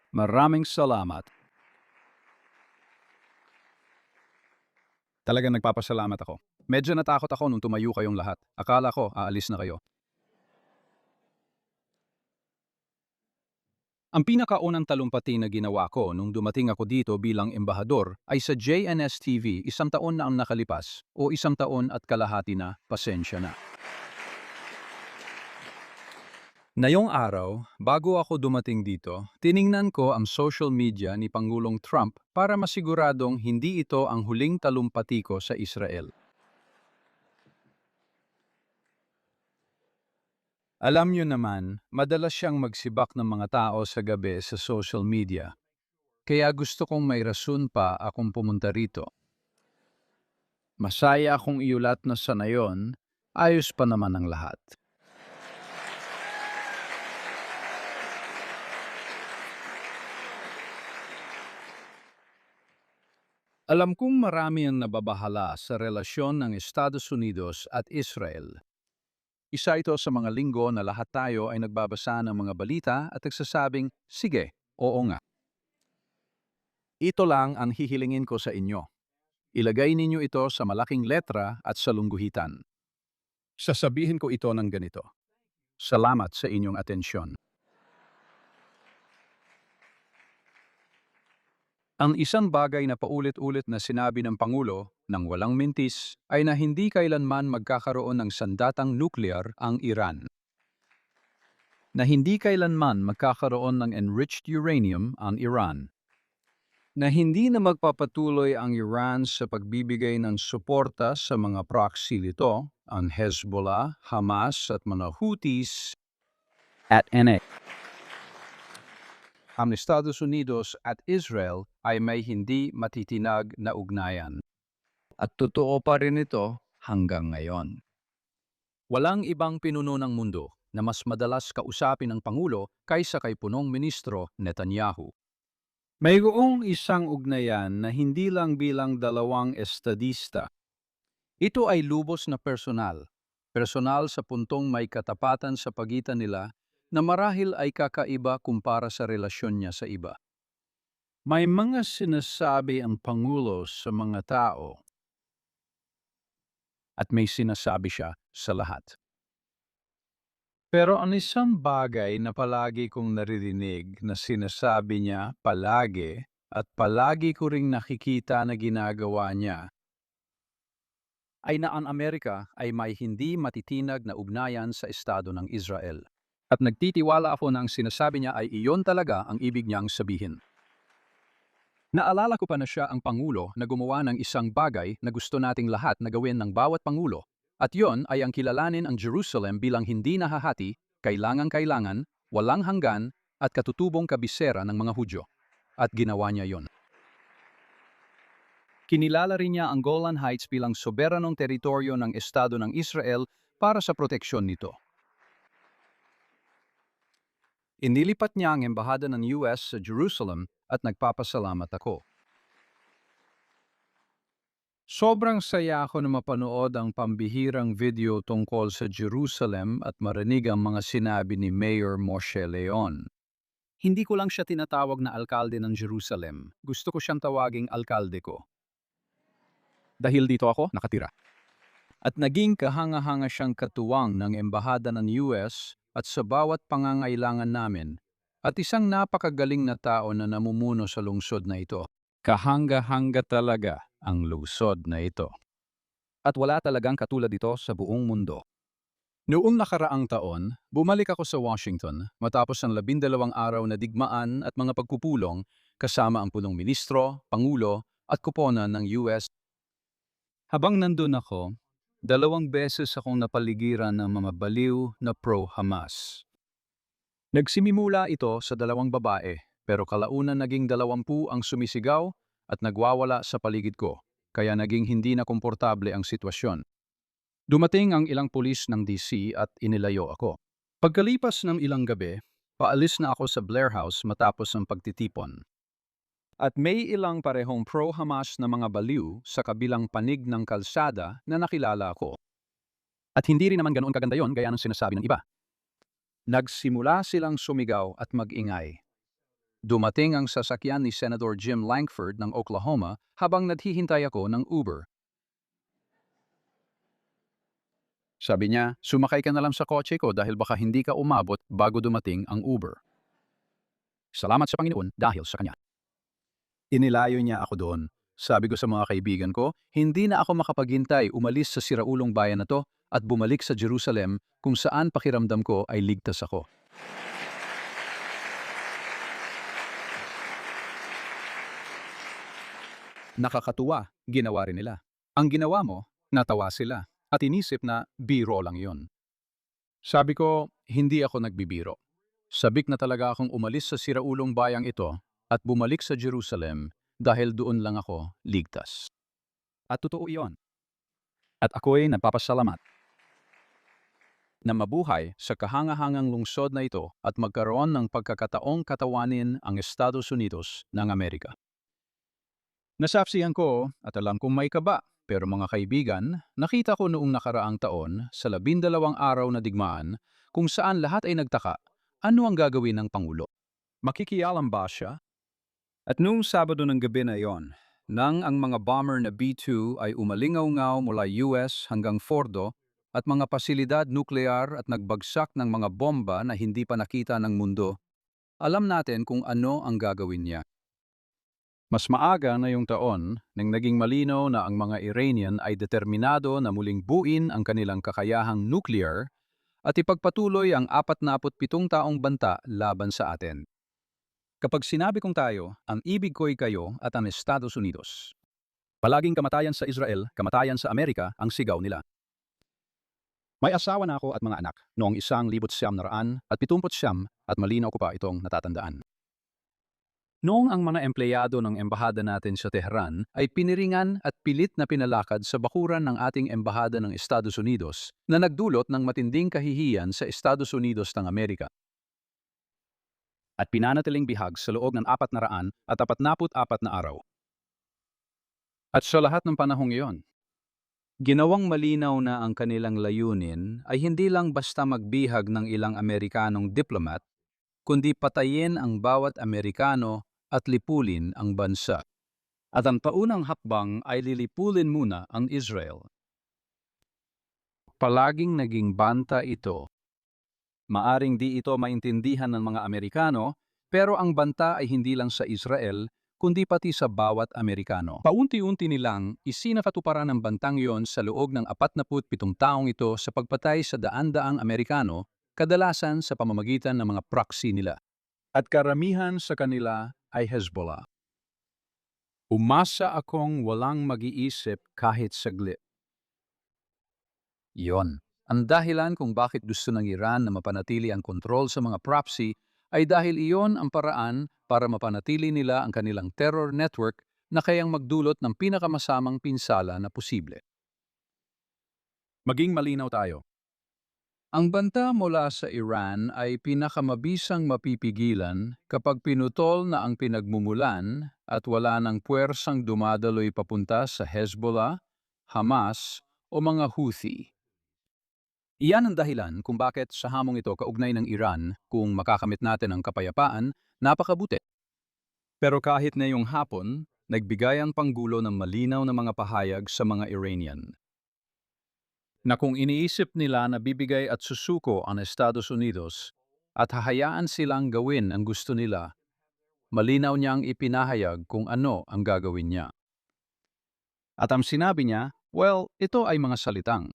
Maraming salamat. Talagang nagpapasalamat ako. Medyo natakot ako nung tumayo kayong lahat. Akala ko aalis na kayo. Ang pinakaunang talumpati na ginawa ko nung dumating ako dito bilang embahador ay sa JNS-TV 1 taon na ang nakalipas o 1 taon at kalahati na, pasensya na. Ngayong araw, bago ako dumating dito, tiningnan ko ang social media ni Pangulong Trump para masiguradong hindi ito ang huling talumpati ko sa Israel. Alam niyo naman, madalas siyang magsibak ng mga tao sa gabi sa social media. Kaya gusto kong may rason pa akong pumunta rito. Masaya akong iulat na sa nayon, ayos pa naman ang lahat. Alam kong marami ang nababahala sa relasyon ng Estados Unidos at Israel. Isa ito sa mga linggo na lahat tayo ay nagbabasa ng mga balita at nagsasabing, sige, oo nga. Ito lang ang hihilingin ko sa inyo. Ilagay ninyo ito sa malaking letra at sa lungguhitan. Sasabihin ko ito ng ganito. Salamat sa inyong atensyon. Ang isang bagay na paulit-ulit na sinabi ng Pangulo, nang walang mintis, ay na hindi kailanman magkakaroon ng sandatang nuklear ang Iran. Na hindi kailanman magkakaroon ng enriched uranium ang Iran. Na hindi na magpapatuloy ang Iran sa pagbibigay ng suporta sa mga proxy nito, ang Hezbollah, Hamas at mga Houthis at NA. Ang Estados Unidos at Israel ay may hindi matitinag na ugnayan. At totoo pa rin ito hanggang ngayon. Walang ibang pinuno ng mundo na mas madalas kausapin ng Pangulo kaysa kay punong ministro Netanyahu. Mayroong isang ugnayan na hindi lang bilang dalawang estadista. Ito ay lubos na personal. Personal sa puntong may katapatan sa pagitan nila na marahil ay kakaiba kumpara sa relasyon niya sa iba. May mga sinasabi ang Pangulo sa mga tao at may sinasabi siya sa lahat. Pero ang isang bagay na palagi kong naririnig na sinasabi niya palagi at palagi ko ring nakikita na ginagawa niya ay na ang Amerika ay may hindi matitinag na ugnayan sa Estado ng Israel. At nagtitiwala ako na ang sinasabi niya ay iyon talaga ang ibig niyang sabihin. Naalala ko pa na siya ang Pangulo na gumawa ng isang bagay na gusto nating lahat na gawin ng bawat Pangulo, at yon ay ang kilalanin ang Jerusalem bilang hindi nahahati, kailangan-kailangan, walang hanggan, at katutubong kabisera ng mga Hudyo. At ginawa niya yon. Kinilala rin niya ang Golan Heights bilang soberanong teritoryo ng Estado ng Israel para sa proteksyon nito. Inilipat niya ang embahada ng US sa Jerusalem at nagpapasalamat ako. Sobrang saya ako na mapanood ang pambihirang video tungkol sa Jerusalem at marinig ang mga sinabi ni Mayor Moshe Leon. Hindi ko lang siya tinatawag na alkalde ng Jerusalem. Gusto ko siyang tawaging alkalde ko. Dahil dito ako nakatira. At naging kahanga-hanga siyang katuwang ng embahada ng US at sa bawat pangangailangan namin, at isang napakagaling na tao na namumuno sa lungsod na ito. Kahanga-hanga talaga ang lungsod na ito. At wala talagang katulad ito sa buong mundo. Noong nakaraang taon, bumalik ako sa Washington matapos ang 12 araw na digmaan at mga pagpupulong kasama ang punong ministro, pangulo at kuponan ng US. Habang nandun ako, 2 beses akong napaligiran ng mga baliw na pro-Hamas. Nagsimimula ito sa 2 babae, pero kalaunan naging 20 ang sumisigaw at nagwawala sa paligid ko, kaya naging hindi na komportable ang sitwasyon. Dumating ang ilang pulis ng DC at inilayo ako. Pagkalipas ng ilang gabi, paalis na ako sa Blair House matapos ang pagtitipon. At may ilang parehong pro-Hamas na mga baliw sa kabilang panig ng kalsada na nakilala ko. At hindi rin naman ganoon kaganda yon gaya ng sinasabi ng iba. Nagsimula silang sumigaw at mag-ingay. Dumating ang sasakyan ni Senator Jim Lankford ng Oklahoma habang naghihintay ako ng Uber. Sabi niya, sumakay ka na lang sa kotse ko dahil baka hindi ka umabot bago dumating ang Uber. Salamat sa Panginoon dahil sa kanya. Inilayo niya ako doon. Sabi ko sa mga kaibigan ko, hindi na ako makapaghintay umalis sa siraulong bayan na to at bumalik sa Jerusalem kung saan pakiramdam ko ay ligtas ako. Nakakatuwa, ginawa rin nila. Ang ginawa mo, natawa sila at inisip na biro lang yon. Sabi ko, hindi ako nagbibiro. Sabik na talaga akong umalis sa siraulong bayang ito at bumalik sa Jerusalem dahil doon lang ako ligtas. At totoo iyon. At ako'y nagpapasalamat na mabuhay sa kahangahangang lungsod na ito at magkaroon ng pagkakataong katawanin ang Estados Unidos ng Amerika. Nasapsihan ko at alam kong may kaba, pero mga kaibigan, nakita ko noong nakaraang taon sa 12 araw na digmaan kung saan lahat ay nagtaka, ano ang gagawin ng Pangulo? Makikialam ba siya? At noong Sabado ng gabi na iyon, nang ang mga bomber na B-2 ay umalingaw-ngaw mula US hanggang Fordo at mga pasilidad nuklear at nagbagsak ng mga bomba na hindi pa nakita ng mundo, alam natin kung ano ang gagawin niya. Mas maaga na yung taon nang naging malinaw na ang mga Iranian ay determinado na muling buuin ang kanilang kakayahang nuclear at ipagpatuloy ang 47 taong banta laban sa atin. Kapag sinabi kong tayo, ang ibig ko'y kayo at ang Estados Unidos. Palaging kamatayan sa Israel, kamatayan sa Amerika ang sigaw nila. May asawa na ako at mga anak noong 1979 at malinaw ko pa itong natatandaan. Noong ang mga empleyado ng embahada natin sa Tehran ay piniringan at pilit na pinalakad sa bakuran ng ating embahada ng Estados Unidos na nagdulot ng matinding kahihiyan sa Estados Unidos ng Amerika. At pinanatiling bihag sa loob ng 444 na araw. At sa lahat ng panahong iyon, ginawang malinaw na ang kanilang layunin ay hindi lang basta magbihag ng ilang Amerikanong diplomat, kundi patayin ang bawat Amerikano at lipulin ang bansa. At ang paunang hakbang ay lilipulin muna ang Israel. Palaging naging banta ito. Maaring di ito maintindihan ng mga Amerikano, pero ang banta ay hindi lang sa Israel, kundi pati sa bawat Amerikano. Paunti-unti nilang isinakatuparan ng bantang iyon sa loob ng 47 taong ito sa pagpatay sa daan-daang Amerikano, kadalasan sa pamamagitan ng mga proxy nila. At karamihan sa kanila ay Hezbollah. Umasa akong walang mag-iisip kahit saglit. Iyon. Ang dahilan kung bakit gusto ng Iran na mapanatili ang kontrol sa mga proxy ay dahil iyon ang paraan para mapanatili nila ang kanilang terror network na kayang magdulot ng pinakamasamang pinsala na posible. Maging malinaw tayo. Ang banta mula sa Iran ay pinakamabisang mapipigilan kapag pinutol na ang pinagmumulan at wala ng puwersang dumadaloy papunta sa Hezbollah, Hamas o mga Houthi. Iyan ang dahilan kung bakit sa hamong ito kaugnay ng Iran kung makakamit natin ang kapayapaan, napakabuti. Pero kahit ngayong hapon, nagbigay ang Panggulo ng malinaw na mga pahayag sa mga Iranian. Na kung iniisip nila na bibigay at susuko ang Estados Unidos at hahayaan silang gawin ang gusto nila, malinaw niyang ipinahayag kung ano ang gagawin niya. At ang sinabi niya, well, ito ay mga salitang.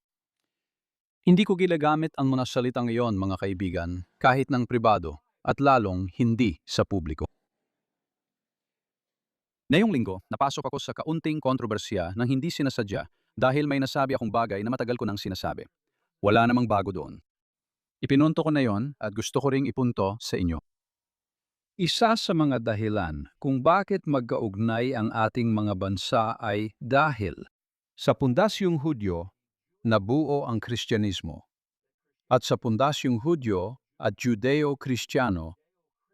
Hindi ko ginagamit ang mga salitang iyon, mga kaibigan, kahit ng pribado, at lalong hindi sa publiko. Ngayong linggo, napasok ako sa kaunting kontrobersiya nang hindi sinasadya dahil may nasabi akong bagay na matagal ko nang sinasabi. Wala namang bago doon. Ipinunto ko na yon at gusto ko ring ipunto sa inyo. Isa sa mga dahilan kung bakit magkaugnay ang ating mga bansa ay dahil sa pundasyong Hudyo, nabuo ang Kristyanismo. At sa pundasyong Hudyo at Judeo-Kristiyano,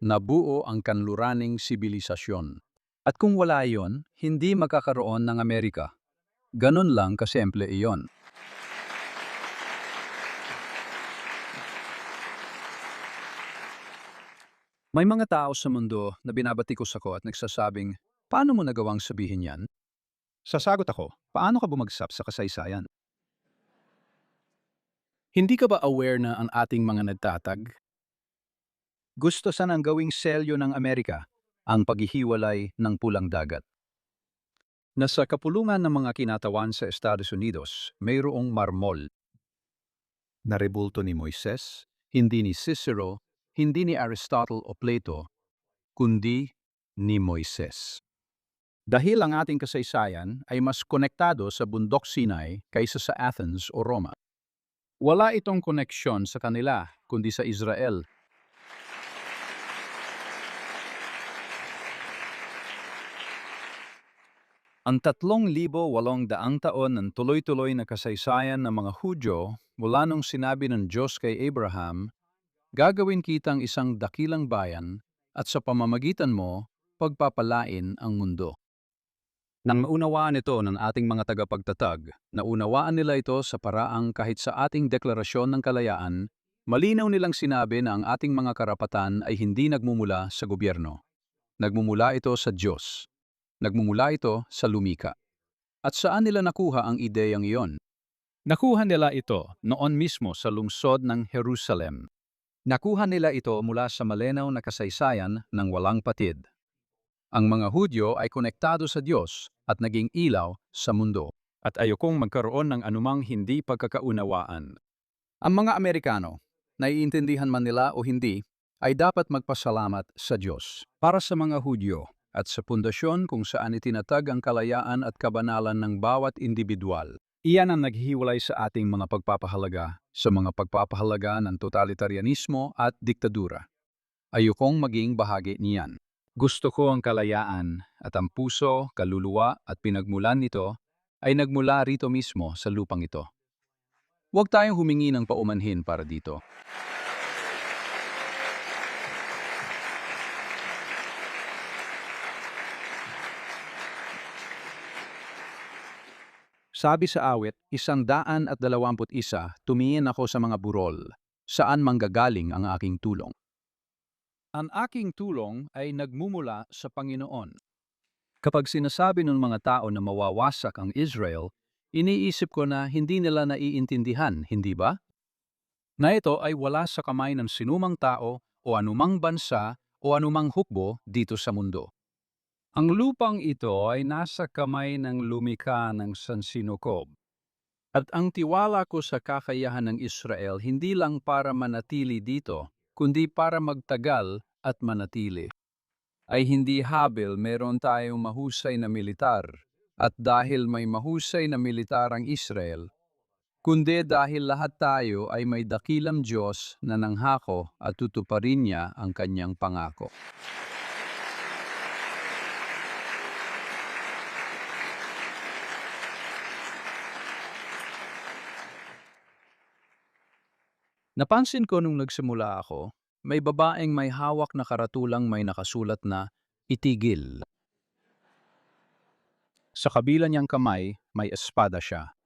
nabuo ang kanluraning sibilisasyon. At kung wala iyon, hindi magkakaroon ng Amerika. Ganon lang kasimple iyon. May mga tao sa mundo na binabatikos ako at nagsasabing, paano mo nagawang sabihin yan? Sasagot ako, paano ka bumagsak sa kasaysayan? Hindi ka ba aware na ang ating mga nagtatag? Gusto sanang gawing selyo ng Amerika, ang paghihiwalay ng pulang dagat. Nasa kapulungan ng mga kinatawan sa Estados Unidos, mayroong marmol. Narebulto ni Moises, hindi ni Cicero, hindi ni Aristotle o Plato, kundi ni Moises. Dahil ang ating kasaysayan ay mas konektado sa bundok Sinai kaysa sa Athens o Roma. Wala itong koneksyon sa kanila, kundi sa Israel. Ang 3,800 taon ng tuloy-tuloy na kasaysayan ng mga Hudyo mula nung sinabi ng Diyos kay Abraham, gagawin kitang isang dakilang bayan at sa pamamagitan mo, pagpapalain ang mundo. Nang maunawaan ito ng ating mga tagapagtatag, naunawaan nila ito sa paraang kahit sa ating deklarasyon ng kalayaan, malinaw nilang sinabi na ang ating mga karapatan ay hindi nagmumula sa gobyerno. Nagmumula ito sa Diyos. Nagmumula ito sa lumika. At saan nila nakuha ang ideyang iyon? Nakuha nila ito noon mismo sa lungsod ng Jerusalem. Nakuha nila ito mula sa malinaw na kasaysayan ng walang patid. Ang mga Hudyo ay konektado sa Diyos at naging ilaw sa mundo. At ayokong magkaroon ng anumang hindi pagkakaunawaan. Ang mga Amerikano, naiintindihan man nila o hindi, ay dapat magpasalamat sa Diyos para sa mga Hudyo at sa pundasyon kung saan itinatag ang kalayaan at kabanalan ng bawat individual. Iyan ang naghihiwalay sa ating mga pagpapahalaga sa mga pagpapahalaga ng totalitarianismo at diktadura. Ayokong maging bahagi niyan. Gusto ko ang kalayaan at ang puso, kaluluwa at pinagmulan nito ay nagmula rito mismo sa lupang ito. Huwag tayong humingi ng paumanhin para dito. Sabi sa awit, 121, tumingin ako sa mga burol, saan manggagaling ang aking tulong? Ang aking tulong ay nagmumula sa Panginoon. Kapag sinasabi ng mga tao na mawawasak ang Israel, iniisip ko na hindi nila naiintindihan, hindi ba? Na ito ay wala sa kamay ng sinumang tao o anumang bansa o anumang hukbo dito sa mundo. Ang lupang ito ay nasa kamay ng lumikha ng sansinukob. At ang tiwala ko sa kakayahan ng Israel hindi lang para manatili dito, kundi para magtagal at manatili. Ay hindi habil meron tayong mahusay na militar, at dahil may mahusay na militar ang Israel, kundi dahil lahat tayo ay may dakilang Diyos na nanghako at tutuparin niya ang kanyang pangako. Napansin ko nung nagsimula ako, may babaeng may hawak na karatulang may nakasulat na itigil. Sa kabila niyang kamay, may espada siya.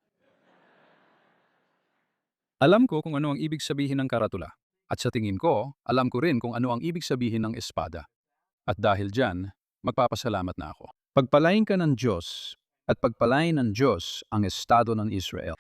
Alam ko kung ano ang ibig sabihin ng karatula. At sa tingin ko, alam ko rin kung ano ang ibig sabihin ng espada. At dahil dyan, magpapasalamat na ako. Pagpalain ka ng Diyos at pagpalain ng Diyos ang estado ng Israel.